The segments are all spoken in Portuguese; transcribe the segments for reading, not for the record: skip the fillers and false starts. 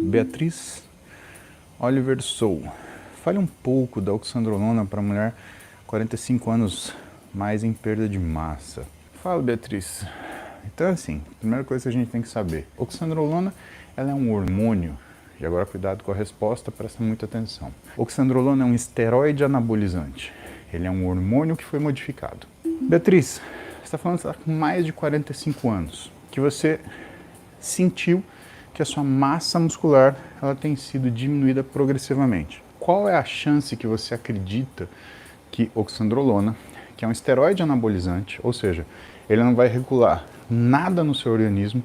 Beatriz Oliver Sou. Fale um pouco da oxandrolona para mulher 45 anos mais em perda de massa. Fala, Beatriz. Então, assim, primeira coisa que a gente tem que saber. Oxandrolona, ela é um hormônio. E agora, cuidado com a resposta, presta muita atenção. Oxandrolona é um esteroide anabolizante. Ele é um hormônio que foi modificado. Beatriz, você está falando que está com mais de 45 anos, que você sentiu que a sua massa muscular ela tem sido diminuída progressivamente. Qual é a chance que você acredita que oxandrolona, que é um esteroide anabolizante, ou seja, ele não vai regular nada no seu organismo,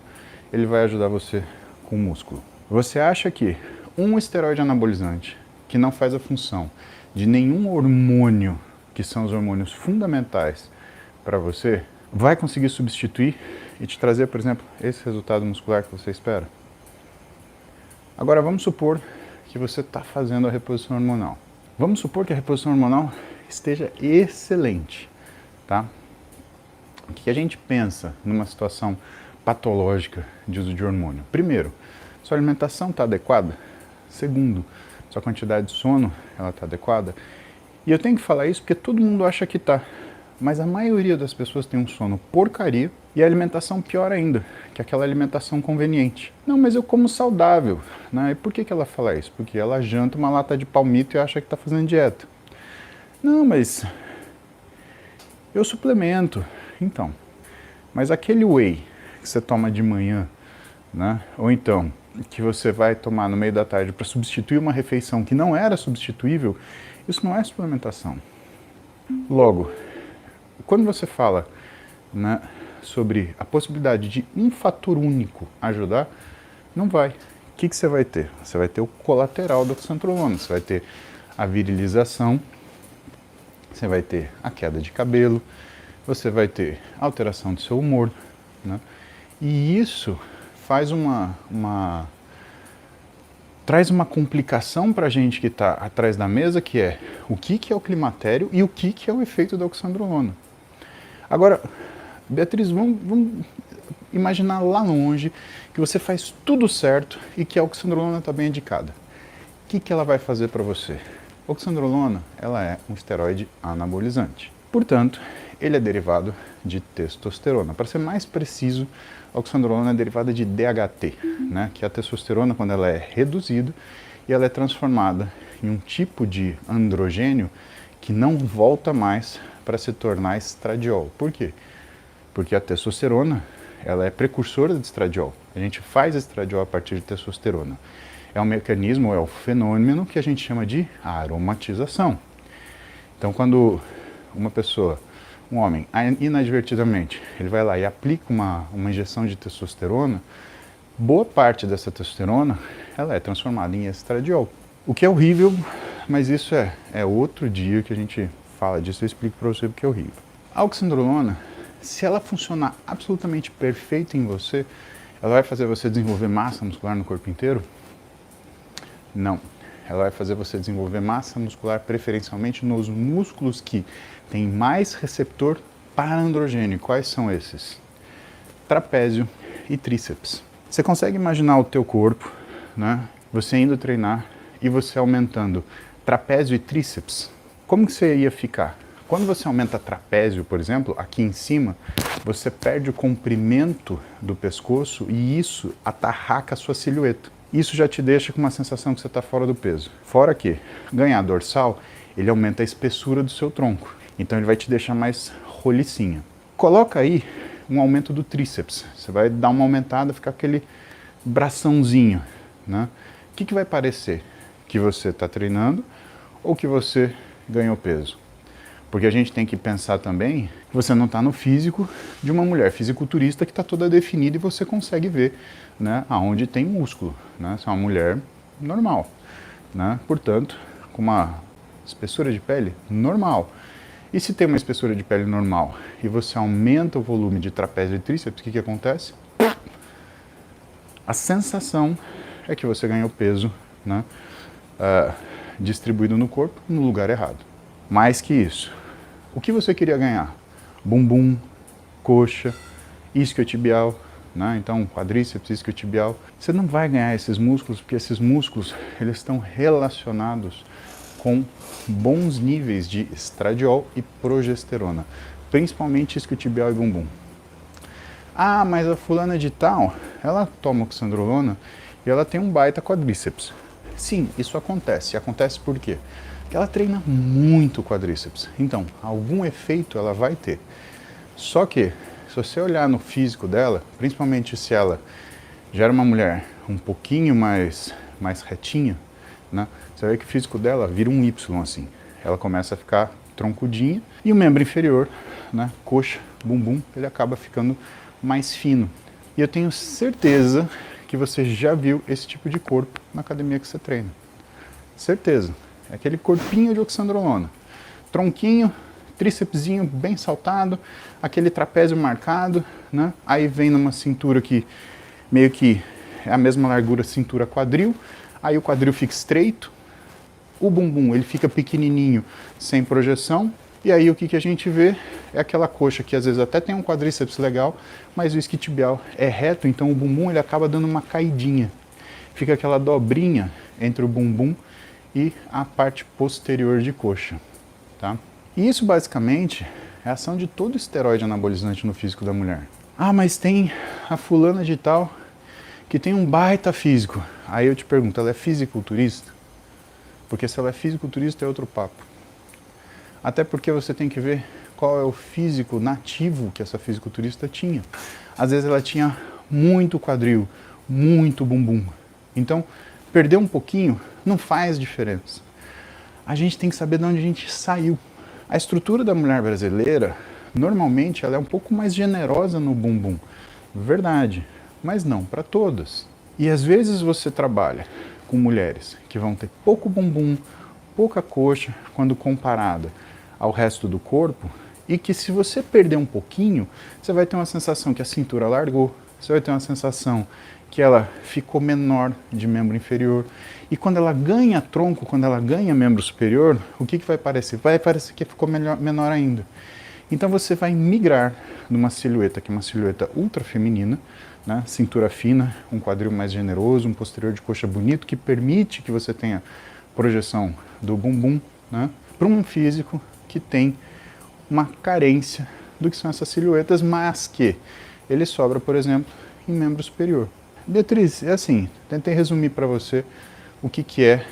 ele vai ajudar você com o músculo? Você acha que um esteroide anabolizante que não faz a função de nenhum hormônio, que são os hormônios fundamentais para você, vai conseguir substituir e te trazer, por exemplo, esse resultado muscular que você espera? Agora vamos supor que você está fazendo a reposição hormonal. Vamos supor que a reposição hormonal esteja excelente, tá? O que a gente pensa numa situação patológica de uso de hormônio? Primeiro, sua alimentação está adequada? Segundo, sua quantidade de sono está adequada? E eu tenho que falar isso porque todo mundo acha que está, mas a maioria das pessoas tem um sono porcaria e a alimentação pior ainda, que é aquela alimentação conveniente. Não, mas eu como saudável, né? E por que ela fala isso? Porque ela janta uma lata de palmito e acha que está fazendo dieta. Não, mas eu suplemento. Então, mas aquele whey que você toma de manhã, né? Ou então que você vai tomar no meio da tarde para substituir uma refeição que não era substituível, isso não é suplementação. Logo, quando você fala, né, sobre a possibilidade de um fator único ajudar, não vai. O que você vai ter? Você vai ter o colateral da oxandrolona, você vai ter a virilização, você vai ter a queda de cabelo, você vai ter alteração do seu humor, né? E isso faz traz uma complicação para a gente que está atrás da mesa, que é o que é o climatério e o que é o efeito da oxandrolona. Agora, Beatriz, vamos imaginar lá longe que você faz tudo certo e que a oxandrolona está bem indicada. O que ela vai fazer para você? Oxandrolona, ela é um esteroide anabolizante. Portanto, ele é derivado de testosterona. Para ser mais preciso, a oxandrolona é derivada de DHT, né? Que é a testosterona quando ela é reduzida e ela é transformada em um tipo de androgênio que não volta mais para se tornar estradiol. Por quê? Porque a testosterona ela é precursora de estradiol. A gente faz estradiol a partir de testosterona. É um mecanismo, é um fenômeno que a gente chama de aromatização. Então, quando uma pessoa, um homem, inadvertidamente, ele vai lá e aplica uma injeção de testosterona, boa parte dessa testosterona ela é transformada em estradiol. O que é horrível, mas isso é outro dia que a gente fala disso, eu explico para você porque é horrível. A oxandrolona, se ela funcionar absolutamente perfeito em você, ela vai fazer você desenvolver massa muscular no corpo inteiro? Não. Ela vai fazer você desenvolver massa muscular preferencialmente nos músculos que têm mais receptor para androgênio. Quais são esses? Trapézio e tríceps. Você consegue imaginar o teu corpo, né? Você indo treinar e você aumentando trapézio e tríceps? Como que você ia ficar? Quando você aumenta trapézio, por exemplo, aqui em cima, você perde o comprimento do pescoço e isso atarraca a sua silhueta. Isso já te deixa com uma sensação que você está fora do peso. Fora que ganhar dorsal, ele aumenta a espessura do seu tronco. Então ele vai te deixar mais rolicinha. Coloca aí um aumento do tríceps. Você vai dar uma aumentada, ficar aquele braçãozinho, né? O que vai parecer? Que você está treinando ou que você ganhou peso? Porque a gente tem que pensar também que você não está no físico de uma mulher fisiculturista que está toda definida e você consegue ver, né, aonde tem músculo, né? Você é uma mulher normal, né? Portanto, com uma espessura de pele normal. E se tem uma espessura de pele normal e você aumenta o volume de trapézio e tríceps, o que acontece? A sensação é que você ganhou peso, né, distribuído no corpo no lugar errado. Mais que isso, o que você queria ganhar? Bumbum, coxa, isquiotibial, né? Então, quadríceps, isquiotibial, você não vai ganhar esses músculos, porque esses músculos, eles estão relacionados com bons níveis de estradiol e progesterona, principalmente isquiotibial e bumbum. Ah, mas a fulana de tal, ela toma oxandrolona e ela tem um baita quadríceps. Sim, isso acontece. Acontece por quê? Porque ela treina muito quadríceps. Então, algum efeito ela vai ter. Só que, se você olhar no físico dela, principalmente se ela já era uma mulher um pouquinho mais retinha, né? Você vê que o físico dela vira um Y assim. Ela começa a ficar troncudinha e o membro inferior, né? Coxa, bumbum, ele acaba ficando mais fino. E eu tenho certeza que você já viu esse tipo de corpo na academia que você treina. Certeza. É aquele corpinho de oxandrolona. Tronquinho, trícepsinho bem saltado, aquele trapézio marcado, né? Aí vem numa cintura que meio que é a mesma largura cintura quadril, aí o quadril fica estreito, o bumbum ele fica pequenininho, sem projeção, e aí o que a gente vê é aquela coxa que às vezes até tem um quadríceps legal, mas o isquiotibial é reto, então o bumbum ele acaba dando uma caidinha. Fica aquela dobrinha entre o bumbum e a parte posterior de coxa, tá? E isso basicamente é a ação de todo esteroide anabolizante no físico da mulher. Ah, mas tem a fulana de tal que tem um baita físico. Aí eu te pergunto, ela é fisiculturista? Porque se ela é fisiculturista é outro papo. Até porque você tem que ver qual é o físico nativo que essa fisiculturista tinha. Às vezes ela tinha muito quadril, muito bumbum. Então, perder um pouquinho não faz diferença. A gente tem que saber de onde a gente saiu. A estrutura da mulher brasileira, normalmente, ela é um pouco mais generosa no bumbum. Verdade, mas não para todas. E às vezes você trabalha com mulheres que vão ter pouco bumbum, pouca coxa, quando comparada ao resto do corpo, e que se você perder um pouquinho, você vai ter uma sensação que a cintura largou, você vai ter uma sensação que ela ficou menor de membro inferior, e quando ela ganha tronco, quando ela ganha membro superior, o que vai parecer? Vai parecer que ficou menor ainda. Então você vai migrar de uma silhueta que é uma silhueta ultra feminina, né? Cintura fina, um quadril mais generoso, um posterior de coxa bonito, que permite que você tenha projeção do bumbum, né? Para um físico que tem uma carência do que são essas silhuetas, mas que ele sobra, por exemplo, em membro superior. Beatriz, é assim, tentei resumir para você o que é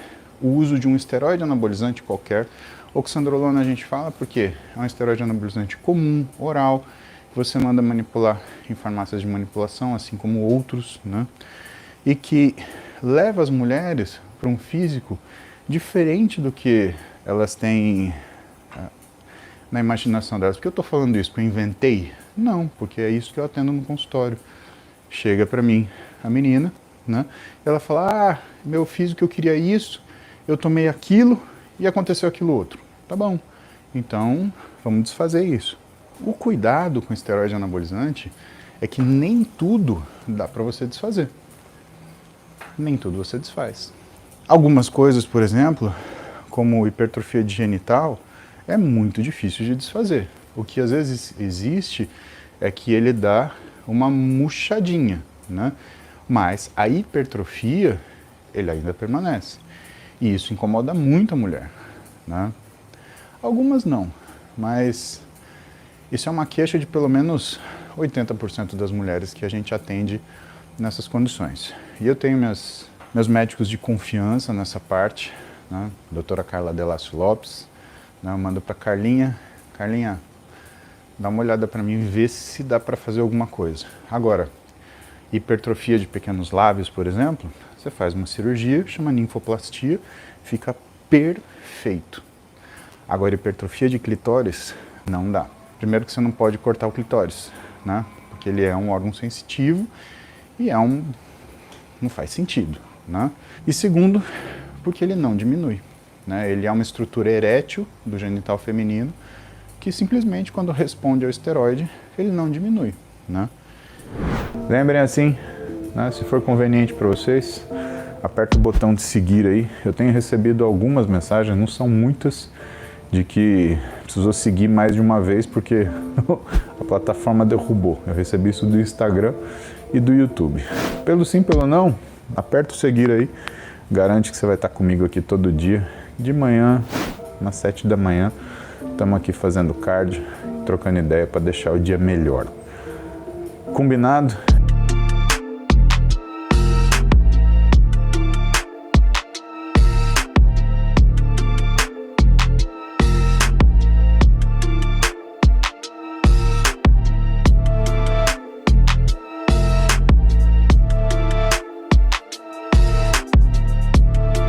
o uso de um esteroide anabolizante qualquer. Oxandrolona a gente fala porque é um esteroide anabolizante comum, oral, que você manda manipular em farmácias de manipulação, assim como outros, né? E que leva as mulheres para um físico diferente do que elas têm na imaginação delas. Por que eu estou falando isso? Porque eu inventei? Não, porque é isso que eu atendo no consultório. Chega para mim a menina, né? Ela fala, meu físico eu queria isso, eu tomei aquilo e aconteceu aquilo outro. Tá bom, então vamos desfazer isso. O cuidado com esteroide anabolizante é que nem tudo dá para você desfazer. Nem tudo você desfaz. Algumas coisas, por exemplo, como hipertrofia de genital, é muito difícil de desfazer. O que às vezes existe é que ele dá uma murchadinha, né? Mas a hipertrofia, ele ainda permanece. E isso incomoda muito a mulher, né? Algumas não, mas isso é uma queixa de pelo menos 80% das mulheres que a gente atende nessas condições. E eu tenho meus médicos de confiança nessa parte, né? Doutora Carla Delácio Lopes, né? Eu mando para Carlinha, dá uma olhada para mim e vê se dá para fazer alguma coisa. Agora, hipertrofia de pequenos lábios, por exemplo, você faz uma cirurgia, chama ninfoplastia, fica perfeito. Agora, hipertrofia de clitóris, não dá. Primeiro que você não pode cortar o clitóris, né? Porque ele é um órgão sensitivo e não faz sentido, né? E segundo, porque ele não diminui, né? Ele é uma estrutura erétil do genital feminino que simplesmente quando responde ao esteroide, ele não diminui, né? Lembrem assim, né? Se for conveniente para vocês, aperta o botão de seguir aí. Eu tenho recebido algumas mensagens, não são muitas, de que precisou seguir mais de uma vez porque a plataforma derrubou. Eu recebi isso do Instagram e do YouTube. Pelo sim, pelo não, aperta o seguir aí, garante que você vai estar comigo aqui todo dia, de manhã, às 7 da manhã, estamos aqui fazendo cardio, trocando ideia para deixar o dia melhor. Combinado?